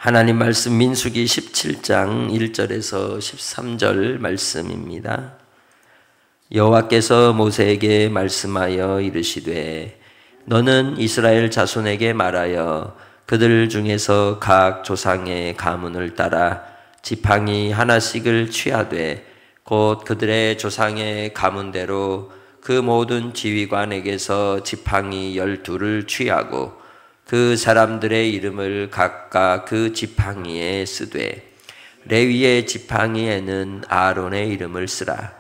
하나님 말씀 민수기 17장 1절에서 13절 말씀입니다. 여호와께서 모세에게 말씀하여 이르시되 너는 이스라엘 자손에게 말하여 그들 중에서 각 조상의 가문을 따라 지팡이 하나씩을 취하되 곧 그들의 조상의 가문대로 그 모든 지휘관에게서 지팡이 12를 취하고 그 사람들의 이름을 각각 그 지팡이에 쓰되 레위의 지팡이에는 아론의 이름을 쓰라.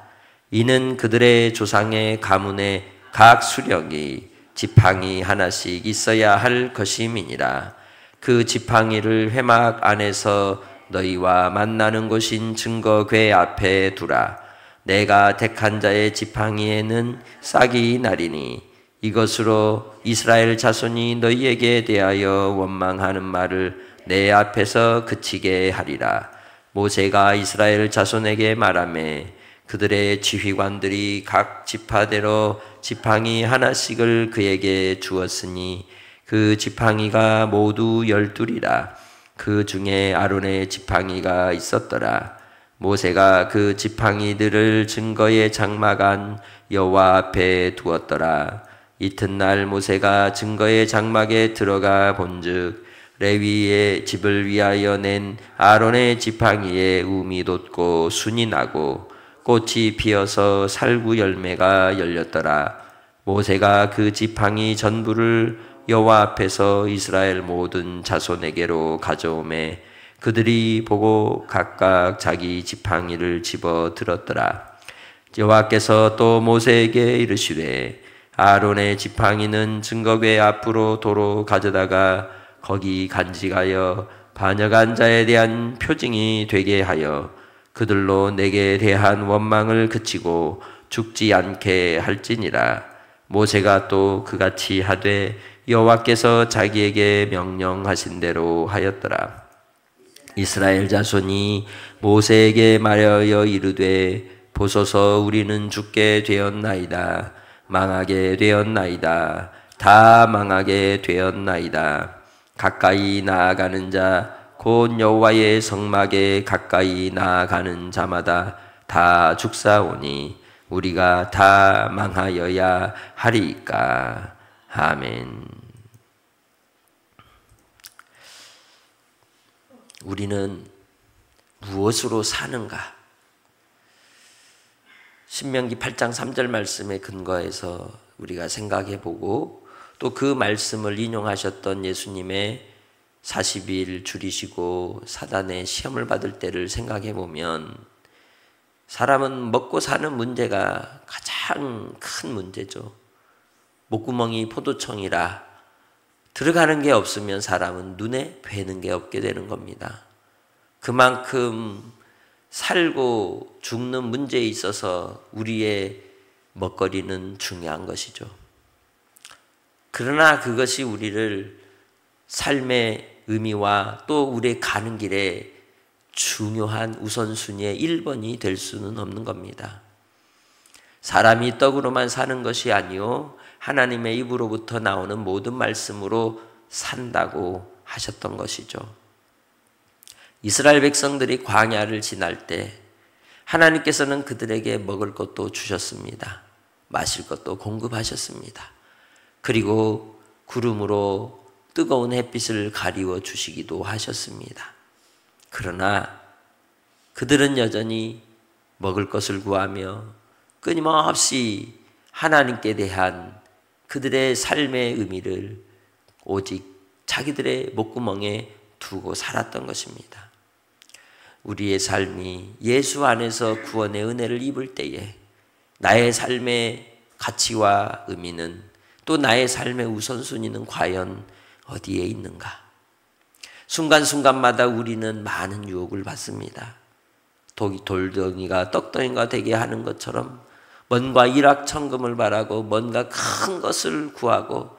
이는 그들의 조상의 가문에 각 수령이 지팡이 하나씩 있어야 할 것임이니라. 그 지팡이를 회막 안에서 너희와 만나는 곳인 증거궤 앞에 두라. 내가 택한 자의 지팡이에는 싹이 나리니 이것으로 이스라엘 자손이 너희에게 대하여 원망하는 말을 내 앞에서 그치게 하리라. 모세가 이스라엘 자손에게 말하매 그들의 지휘관들이 각 지파대로 지팡이 하나씩을 그에게 주었으니 그 지팡이가 모두 12이라. 그 중에 아론의 지팡이가 있었더라. 모세가 그 지팡이들을 증거의 장막 안 여호와 앞에 두었더라. 이튿날 모세가 증거의 장막에 들어가 본즉 레위의 집을 위하여 낸 아론의 지팡이에 움이 돋고 순이 나고 꽃이 피어서 살구 열매가 열렸더라. 모세가 그 지팡이 전부를 여호와 앞에서 이스라엘 모든 자손에게로 가져오매 그들이 보고 각각 자기 지팡이를 집어 들었더라. 여호와께서 또 모세에게 이르시되 아론의 지팡이는 증거궤 앞으로 도로 가져다가 거기 간직하여 반역한 자에 대한 표징이 되게 하여 그들로 내게 대한 원망을 그치고 죽지 않게 할지니라. 모세가 또 그같이 하되 여호와께서 자기에게 명령하신 대로 하였더라. 이스라엘 자손이 모세에게 말하여 이르되 보소서 우리는 죽게 되었나이다. 망하게 되었나이다. 다 망하게 되었나이다. 가까이 나아가는 자 곧 여호와의 성막에 가까이 나아가는 자마다 다 죽사오니 우리가 다 망하여야 하리이까. 아멘. 우리는 무엇으로 사는가? 신명기 8장 3절 말씀에 근거해서 우리가 생각해 보고 또 그 말씀을 인용하셨던 예수님의 40일 줄이시고 사단의 시험을 받을 때를 생각해 보면 사람은 먹고 사는 문제가 가장 큰 문제죠. 목구멍이 포도청이라 들어가는 게 없으면 사람은 눈에 뵈는 게 없게 되는 겁니다. 그만큼 살고 죽는 문제에 있어서 우리의 먹거리는 중요한 것이죠. 그러나 그것이 우리를 삶의 의미와 또 우리의 가는 길에 중요한 우선순위의 1번이 될 수는 없는 겁니다. 사람이 떡으로만 사는 것이 아니요 하나님의 입으로부터 나오는 모든 말씀으로 산다고 하셨던 것이죠. 이스라엘 백성들이 광야를 지날 때 하나님께서는 그들에게 먹을 것도 주셨습니다. 마실 것도 공급하셨습니다. 그리고 구름으로 뜨거운 햇빛을 가리워 주시기도 하셨습니다. 그러나 그들은 여전히 먹을 것을 구하며 끊임없이 하나님께 대한 그들의 삶의 의미를 오직 자기들의 목구멍에 두고 살았던 것입니다. 우리의 삶이 예수 안에서 구원의 은혜를 입을 때에 나의 삶의 가치와 의미는 또 나의 삶의 우선순위는 과연 어디에 있는가? 순간순간마다 우리는 많은 유혹을 받습니다. 돌덩이가 떡덩이가 되게 하는 것처럼 뭔가 일확천금을 바라고 뭔가 큰 것을 구하고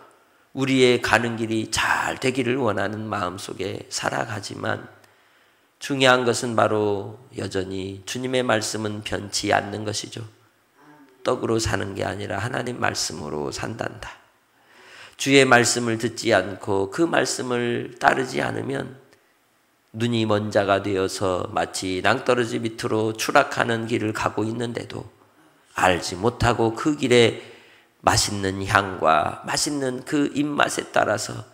우리의 가는 길이 잘 되기를 원하는 마음속에 살아가지만 중요한 것은 바로 여전히 주님의 말씀은 변치 않는 것이죠. 떡으로 사는 게 아니라 하나님 말씀으로 산단다. 주의 말씀을 듣지 않고 그 말씀을 따르지 않으면 눈이 먼 자가 되어서 마치 낭떠러지 밑으로 추락하는 길을 가고 있는데도 알지 못하고 그 길에 맛있는 향과 맛있는 그 입맛에 따라서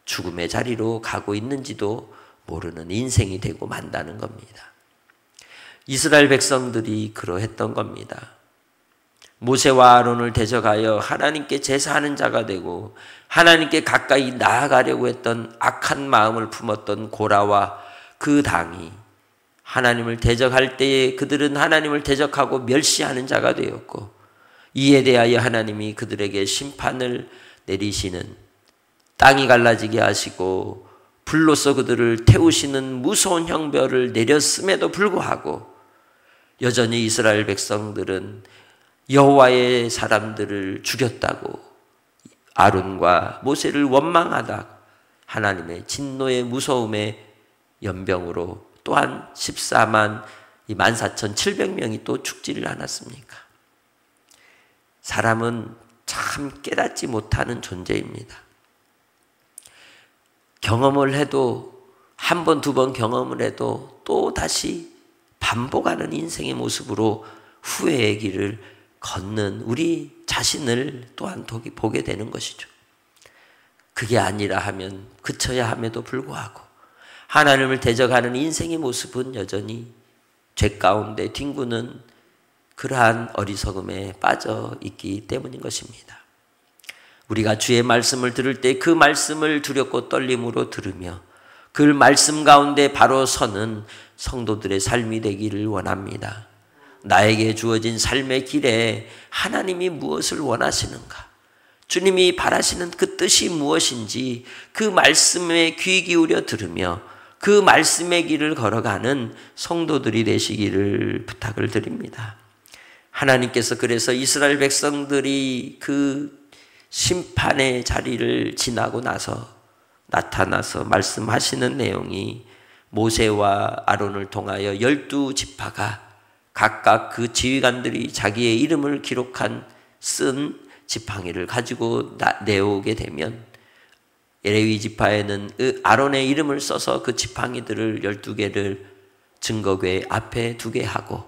죽음의 자리로 가고 있는지도 모르는 인생이 되고 만다는 겁니다. 이스라엘 백성들이 그러했던 겁니다. 모세와 아론을 대적하여 하나님께 제사하는 자가 되고 하나님께 가까이 나아가려고 했던 악한 마음을 품었던 고라와 그 당이 하나님을 대적할 때에 그들은 하나님을 대적하고 멸시하는 자가 되었고, 이에 대하여 하나님이 그들에게 심판을 내리시는, 땅이 갈라지게 하시고 불로써 그들을 태우시는 무서운 형벌을 내렸음에도 불구하고 여전히 이스라엘 백성들은 여호와의 사람들을 죽였다고 아론과 모세를 원망하다 하나님의 진노의 무서움의 연병으로 또한 14만 14,700명이 또 죽지를 않았습니까? 사람은 참 깨닫지 못하는 존재입니다. 경험을 해도 한 번, 두 번 경험을 해도 또 다시 반복하는 인생의 모습으로 후회의 길을 걷는 우리 자신을 또한 보게 되는 것이죠. 그게 아니라 하면 그쳐야 함에도 불구하고 하나님을 대적하는 인생의 모습은 여전히 죄 가운데 뒹구는 그러한 어리석음에 빠져 있기 때문인 것입니다. 우리가 주의 말씀을 들을 때 그 말씀을 두렵고 떨림으로 들으며 그 말씀 가운데 바로 서는 성도들의 삶이 되기를 원합니다. 나에게 주어진 삶의 길에 하나님이 무엇을 원하시는가? 주님이 바라시는 그 뜻이 무엇인지 그 말씀에 귀 기울여 들으며 그 말씀의 길을 걸어가는 성도들이 되시기를 부탁을 드립니다. 하나님께서 그래서 이스라엘 백성들이 그 심판의 자리를 지나고 나서 나타나서 말씀하시는 내용이 모세와 아론을 통하여 12지파가 각각 그 지휘관들이 자기의 이름을 기록한 쓴 지팡이를 가지고 내오게 되면 레위 지파에는 아론의 이름을 써서 그 지팡이들을 12개를 증거궤 앞에 두게 하고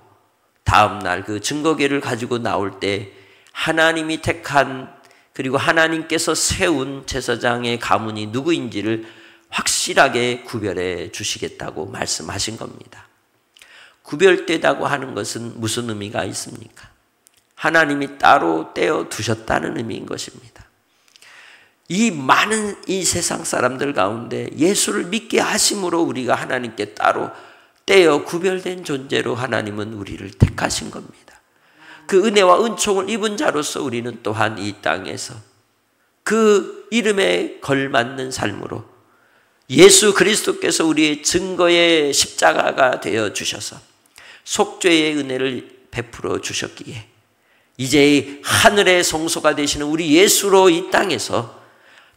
다음날 그 증거궤를 가지고 나올 때 하나님이 택한 그리고 하나님께서 세운 제사장의 가문이 누구인지를 확실하게 구별해 주시겠다고 말씀하신 겁니다. 구별되다고 하는 것은 무슨 의미가 있습니까? 하나님이 따로 떼어 두셨다는 의미인 것입니다. 이 많은 이 세상 사람들 가운데 예수를 믿게 하심으로 우리가 하나님께 따로 떼어 구별된 존재로 하나님은 우리를 택하신 겁니다. 그 은혜와 은총을 입은 자로서 우리는 또한 이 땅에서 그 이름에 걸맞는 삶으로 예수 그리스도께서 우리의 증거의 십자가가 되어 주셔서 속죄의 은혜를 베풀어 주셨기에 이제 하늘의 성소가 되시는 우리 예수로 이 땅에서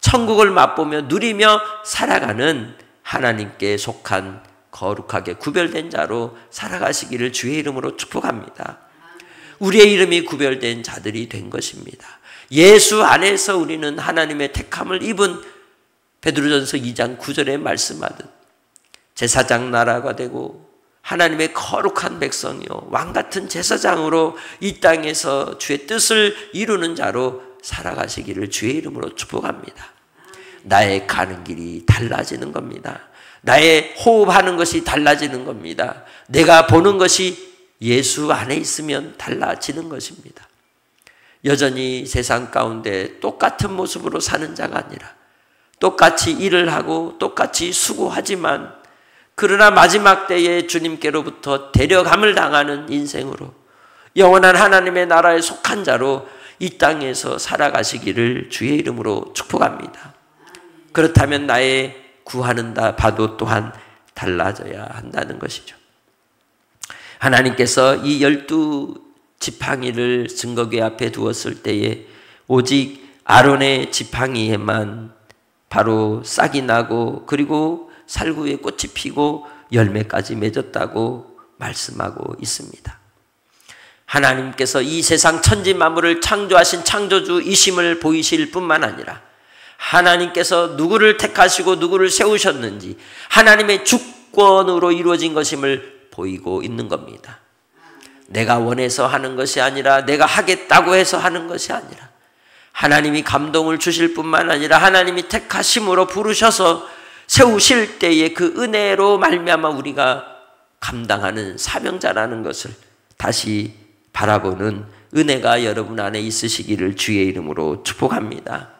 천국을 맛보며 누리며 살아가는 하나님께 속한 거룩하게 구별된 자로 살아가시기를 주의 이름으로 축복합니다. 우리의 이름이 구별된 자들이 된 것입니다. 예수 안에서 우리는 하나님의 택함을 입은 베드로전서 2장 9절에 말씀하듯 제사장 나라가 되고 하나님의 거룩한 백성이요 왕같은 제사장으로 이 땅에서 주의 뜻을 이루는 자로 살아가시기를 주의 이름으로 축복합니다. 나의 가는 길이 달라지는 겁니다. 나의 호흡하는 것이 달라지는 겁니다. 내가 보는 것이 예수 안에 있으면 달라지는 것입니다. 여전히 세상 가운데 똑같은 모습으로 사는 자가 아니라 똑같이 일을 하고 똑같이 수고하지만 그러나 마지막 때에 주님께로부터 데려감을 당하는 인생으로 영원한 하나님의 나라에 속한 자로 이 땅에서 살아가시기를 주의 이름으로 축복합니다. 그렇다면 나의 구하는 바도 또한 달라져야 한다는 것이죠. 하나님께서 이 12지팡이를 증거궤 앞에 두었을 때에 오직 아론의 지팡이에만 바로 싹이 나고 그리고 살구에 꽃이 피고 열매까지 맺었다고 말씀하고 있습니다. 하나님께서 이 세상 천지 만물을 창조하신 창조주이심을 보이실 뿐만 아니라 하나님께서 누구를 택하시고 누구를 세우셨는지 하나님의 죽고 주권으로 이루어진 것임을 보이고 있는 겁니다. 내가 원해서 하는 것이 아니라 내가 하겠다고 해서 하는 것이 아니라 하나님이 감동을 주실 뿐만 아니라 하나님이 택하심으로 부르셔서 세우실 때에 그 은혜로 말미암아 우리가 감당하는 사명자라는 것을 다시 바라보는 은혜가 여러분 안에 있으시기를 주의 이름으로 축복합니다.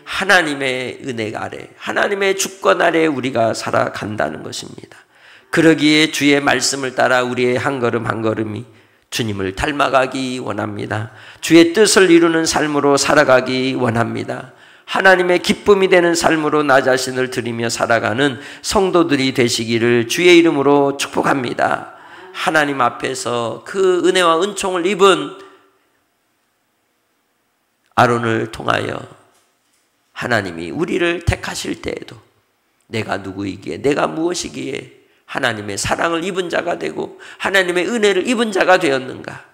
하나님의 은혜 아래, 하나님의 주권 아래 우리가 살아간다는 것입니다. 그러기에 주의 말씀을 따라 우리의 한 걸음 한 걸음이 주님을 닮아가기 원합니다. 주의 뜻을 이루는 삶으로 살아가기 원합니다. 하나님의 기쁨이 되는 삶으로 나 자신을 드리며 살아가는 성도들이 되시기를 주의 이름으로 축복합니다. 하나님 앞에서 그 은혜와 은총을 입은 아론을 통하여 하나님이 우리를 택하실 때에도 내가 누구이기에, 내가 무엇이기에 하나님의 사랑을 입은 자가 되고 하나님의 은혜를 입은 자가 되었는가?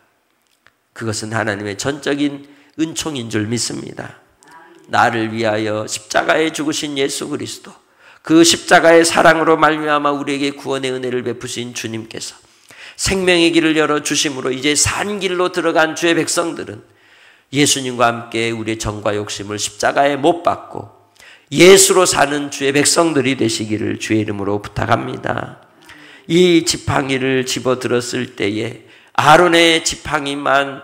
그것은 하나님의 전적인 은총인 줄 믿습니다. 나를 위하여 십자가에 죽으신 예수 그리스도, 그 십자가의 사랑으로 말미암아 우리에게 구원의 은혜를 베푸신 주님께서 생명의 길을 열어주심으로 이제 산 길로 들어간 주의 백성들은 예수님과 함께 우리의 정과 욕심을 십자가에 못 박고 예수로 사는 주의 백성들이 되시기를 주의 이름으로 부탁합니다. 이 지팡이를 집어들었을 때에 아론의 지팡이만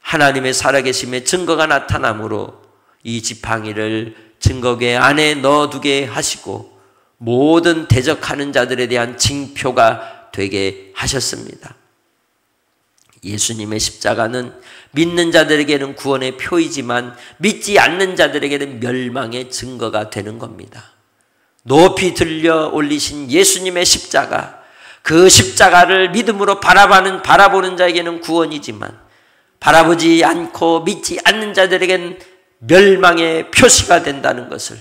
하나님의 살아계심의 증거가 나타나므로 이 지팡이를 증거궤 안에 넣어두게 하시고 모든 대적하는 자들에 대한 징표가 되게 하셨습니다. 예수님의 십자가는 믿는 자들에게는 구원의 표이지만 믿지 않는 자들에게는 멸망의 증거가 되는 겁니다. 높이 들려 올리신 예수님의 십자가, 그 십자가를 믿음으로 바라보는 자에게는 구원이지만 바라보지 않고 믿지 않는 자들에게는 멸망의 표시가 된다는 것을,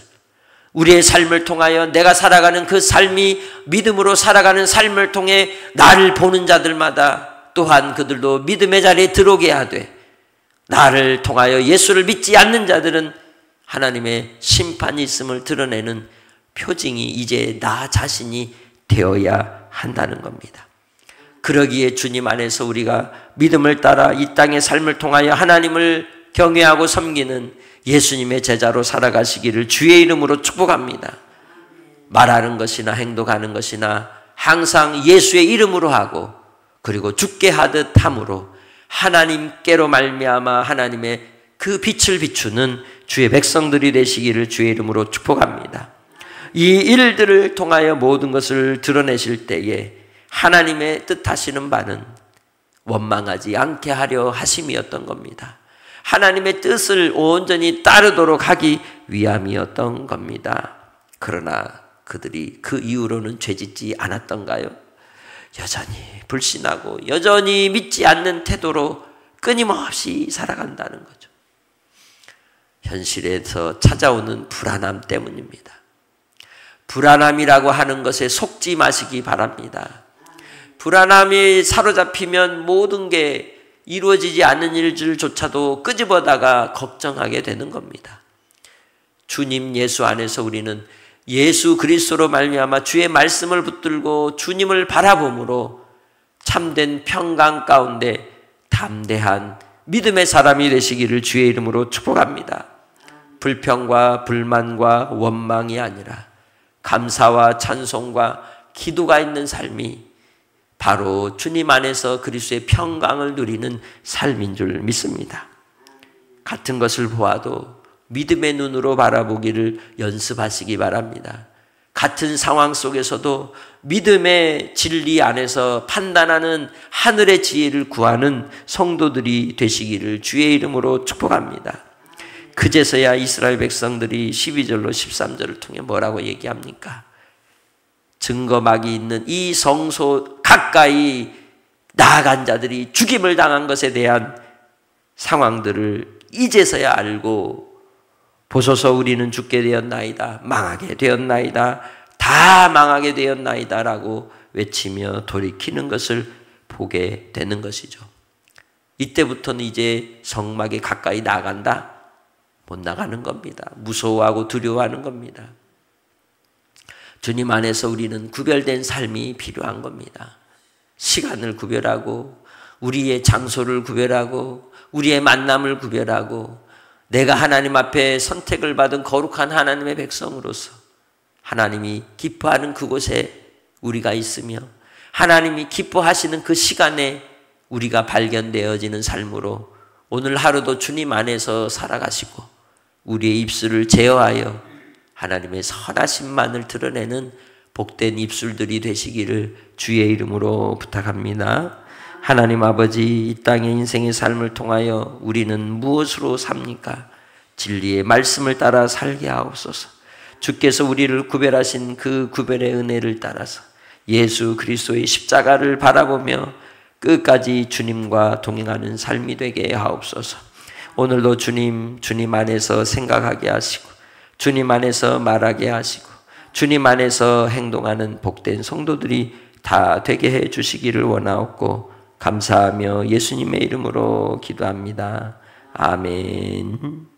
우리의 삶을 통하여 내가 살아가는 그 삶이 믿음으로 살아가는 삶을 통해 나를 보는 자들마다 또한 그들도 믿음의 자리에 들어오게 하되, 나를 통하여 예수를 믿지 않는 자들은 하나님의 심판이 있음을 드러내는 표징이 이제 나 자신이 되어야 한다는 겁니다. 그러기에 주님 안에서 우리가 믿음을 따라 이 땅의 삶을 통하여 하나님을 경외하고 섬기는 예수님의 제자로 살아가시기를 주의 이름으로 축복합니다. 말하는 것이나 행동하는 것이나 항상 예수의 이름으로 하고 그리고 죽게 하듯 함으로 하나님께로 말미암아 하나님의 그 빛을 비추는 주의 백성들이 되시기를 주의 이름으로 축복합니다. 이 일들을 통하여 모든 것을 드러내실 때에 하나님의 뜻하시는 바는 원망하지 않게 하려 하심이었던 겁니다. 하나님의 뜻을 온전히 따르도록 하기 위함이었던 겁니다. 그러나 그들이 그 이후로는 죄짓지 않았던가요? 여전히 불신하고 여전히 믿지 않는 태도로 끊임없이 살아간다는 거죠. 현실에서 찾아오는 불안함 때문입니다. 불안함이라고 하는 것에 속지 마시기 바랍니다. 불안함이 사로잡히면 모든 게 이루어지지 않는 일들조차도 끄집어다가 걱정하게 되는 겁니다. 주님 예수 안에서 우리는 예수 그리스도로 말미암아 주의 말씀을 붙들고 주님을 바라봄으로 참된 평강 가운데 담대한 믿음의 사람이 되시기를 주의 이름으로 축복합니다. 불평과 불만과 원망이 아니라 감사와 찬송과 기도가 있는 삶이 바로 주님 안에서 그리스도의 평강을 누리는 삶인 줄 믿습니다. 같은 것을 보아도 믿음의 눈으로 바라보기를 연습하시기 바랍니다. 같은 상황 속에서도 믿음의 진리 안에서 판단하는 하늘의 지혜를 구하는 성도들이 되시기를 주의 이름으로 축복합니다. 그제서야 이스라엘 백성들이 12절로 13절을 통해 뭐라고 얘기합니까? 증거막이 있는 이 성소 가까이 나아간 자들이 죽임을 당한 것에 대한 상황들을 이제서야 알고 보소서 우리는 죽게 되었나이다, 망하게 되었나이다, 다 망하게 되었나이다 라고 외치며 돌이키는 것을 보게 되는 것이죠. 이때부터는 이제 성막에 가까이 나간다? 못 나가는 겁니다. 무서워하고 두려워하는 겁니다. 주님 안에서 우리는 구별된 삶이 필요한 겁니다. 시간을 구별하고 우리의 장소를 구별하고 우리의 만남을 구별하고 내가 하나님 앞에 선택을 받은 거룩한 하나님의 백성으로서 하나님이 기뻐하는 그곳에 우리가 있으며 하나님이 기뻐하시는 그 시간에 우리가 발견되어지는 삶으로 오늘 하루도 주님 안에서 살아가시고 우리의 입술을 제어하여 하나님의 선하심만을 드러내는 복된 입술들이 되시기를 주의 이름으로 부탁합니다. 하나님 아버지, 이 땅의 인생의 삶을 통하여 우리는 무엇으로 삽니까? 진리의 말씀을 따라 살게 하옵소서. 주께서 우리를 구별하신 그 구별의 은혜를 따라서 예수 그리스도의 십자가를 바라보며 끝까지 주님과 동행하는 삶이 되게 하옵소서. 오늘도 주님 안에서 생각하게 하시고 주님 안에서 말하게 하시고 주님 안에서 행동하는 복된 성도들이 다 되게 해 주시기를 원하옵고 감사하며 예수님의 이름으로 기도합니다. 아멘.